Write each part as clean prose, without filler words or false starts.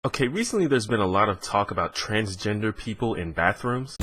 Okay, recently there's been a lot of talk about transgender people in bathrooms.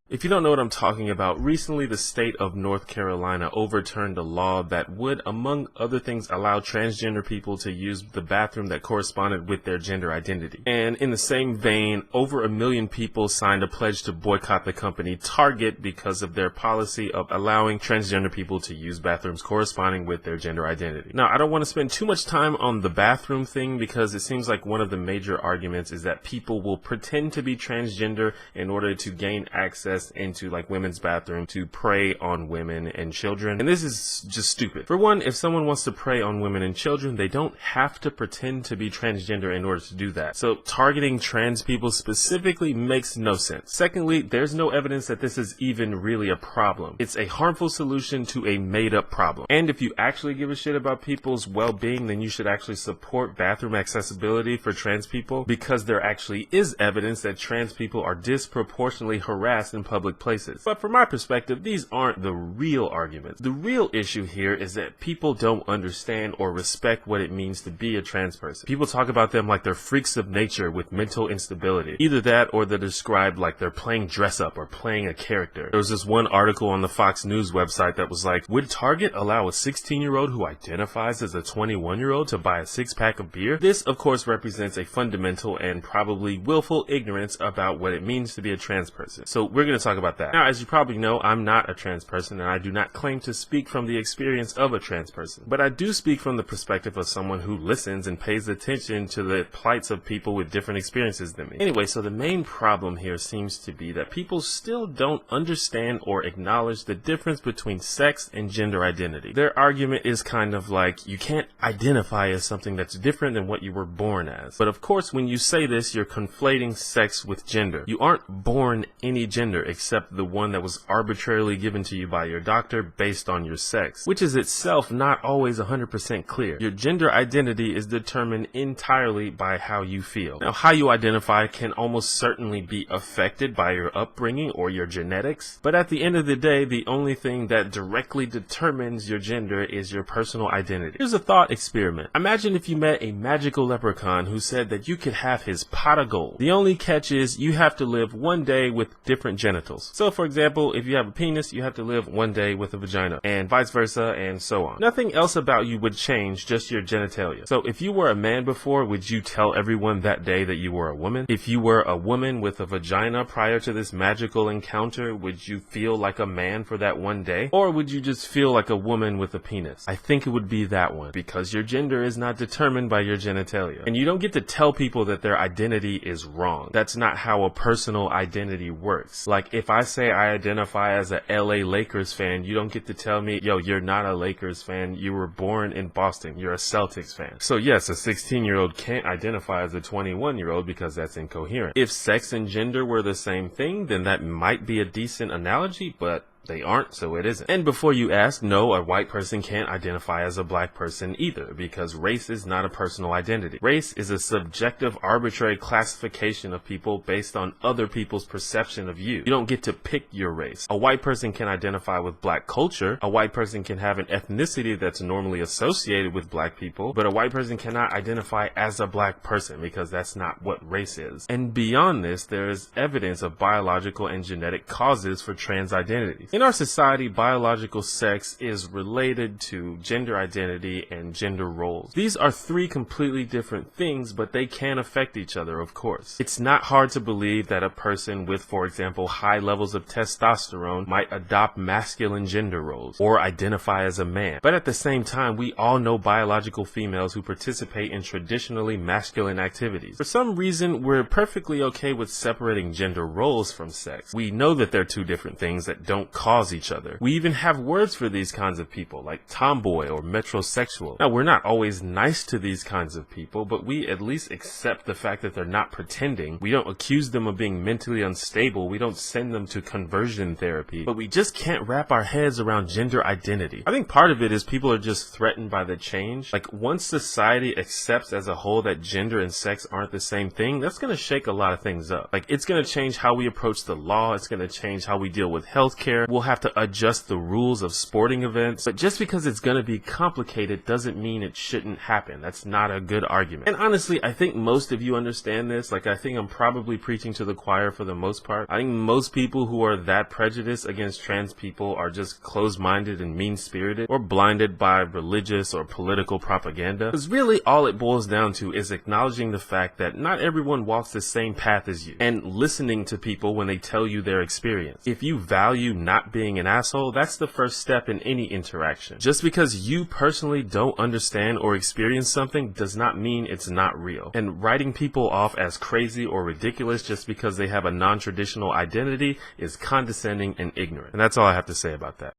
If you don't know what I'm talking about, recently the state of North Carolina overturned a law that would, among other things, allow transgender people to use the bathroom that corresponded with their gender identity. And in the same vein, over 1 million people signed a pledge to boycott the company Target because of their policy of allowing transgender people to use bathrooms corresponding with their gender identity. Now, I don't want to spend too much time on the bathroom thing because it seems like one of the major arguments is that people will pretend to be transgender in order to gain access into like women's bathroom to prey on women and children. And this is just stupid. For one, if someone wants to prey on women and children, they don't have to pretend to be transgender in order to do that. So targeting trans people specifically makes no sense. Secondly, there's no evidence that this is even really a problem. It's a harmful solution to a made-up problem. And if you actually give a shit about people's well-being, then you should actually support bathroom accessibility for trans people, because there actually is evidence that trans people are disproportionately harassed in public places. But from my perspective, these aren't the real arguments. The real issue here is that people don't understand or respect what it means to be a trans person. People talk about them like they're freaks of nature with mental instability. Either that or they're described like they're playing dress up or playing a character. There was this one article on the Fox News website that was like, would Target allow a 16-year-old who identifies as a 21-year-old to buy a 6-pack of beer? This, of course, represents a fundamental and probably willful ignorance about what it means to be a trans person. So we're going to talk about that. Now, as you probably know, I'm not a trans person, and I do not claim to speak from the experience of a trans person. But I do speak from the perspective of someone who listens and pays attention to the plights of people with different experiences than me. Anyway, so the main problem here seems to be that people still don't understand or acknowledge the difference between sex and gender identity. Their argument is kind of like, you can't identify as something that's different than what you were born as. But of course, when you say this, you're conflating sex with gender. You aren't born any gender except the one that was arbitrarily given to you by your doctor based on your sex, which is itself not always 100% clear. Your gender identity is determined entirely by how you feel. Now, how you identify can almost certainly be affected by your upbringing or your genetics, but at the end of the day, the only thing that directly determines your gender is your personal identity. Here's a thought experiment. Imagine if you met a magical leprechaun who said that you could have his pot of gold. The only catch is you have to live one day with different genitals. So for example, if you have a penis, you have to live one day with a vagina, and vice versa, and so on. Nothing else about you would change, just your genitalia. So if you were a man before, would you tell everyone that day that you were a woman? If you were a woman with a vagina prior to this magical encounter, would you feel like a man for that one day? Or would you just feel like a woman with a penis? I think it would be that one, because your gender is not determined by your genitalia. And you don't get to tell people that their identity is wrong. That's not how a personal identity works. Like, if I say I identify as a LA Lakers fan, you don't get to tell me, yo, you're not a Lakers fan, you were born in Boston, you're a Celtics fan. So yes, a 16-year-old can't identify as a 21-year-old because that's incoherent. If sex and gender were the same thing, then that might be a decent analogy, but they aren't, so it isn't. And before you ask, no, a white person can't identify as a black person either, because race is not a personal identity. Race is a subjective, arbitrary classification of people based on other people's perception of you. You don't get to pick your race. A white person can identify with black culture. A white person can have an ethnicity that's normally associated with black people, but a white person cannot identify as a black person because that's not what race is. And beyond this, there is evidence of biological and genetic causes for trans identities. In our society, biological sex is related to gender identity and gender roles. These are three completely different things, but they can affect each other, of course. It's not hard to believe that a person with, for example, high levels of testosterone might adopt masculine gender roles or identify as a man. But at the same time, we all know biological females who participate in traditionally masculine activities. For some reason, we're perfectly okay with separating gender roles from sex. We know that they're two different things that don't cause each other. We even have words for these kinds of people, like tomboy or metrosexual. Now, we're not always nice to these kinds of people, but we at least accept the fact that they're not pretending. We don't accuse them of being mentally unstable. We don't send them to conversion therapy, but we just can't wrap our heads around gender identity. I think part of it is people are just threatened by the change. Like, once society accepts as a whole that gender and sex aren't the same thing, that's going to shake a lot of things up. Like, it's going to change how we approach the law. It's going to change how we deal with healthcare. we'll have to adjust the rules of sporting events, but just because it's going to be complicated doesn't mean it shouldn't happen. That's not a good argument. And honestly, I think most of you understand this. Like, I think I'm probably preaching to the choir for the most part. I think most people who are that prejudiced against trans people are just closed-minded and mean-spirited, or blinded by religious or political propaganda. Because really all it boils down to is acknowledging the fact that not everyone walks the same path as you, and listening to people when they tell you their experience. If you value not being an asshole, that's the first step in any interaction. Just because you personally don't understand or experience something does not mean it's not real. And writing people off as crazy or ridiculous just because they have a non-traditional identity is condescending and ignorant. And that's all I have to say about that.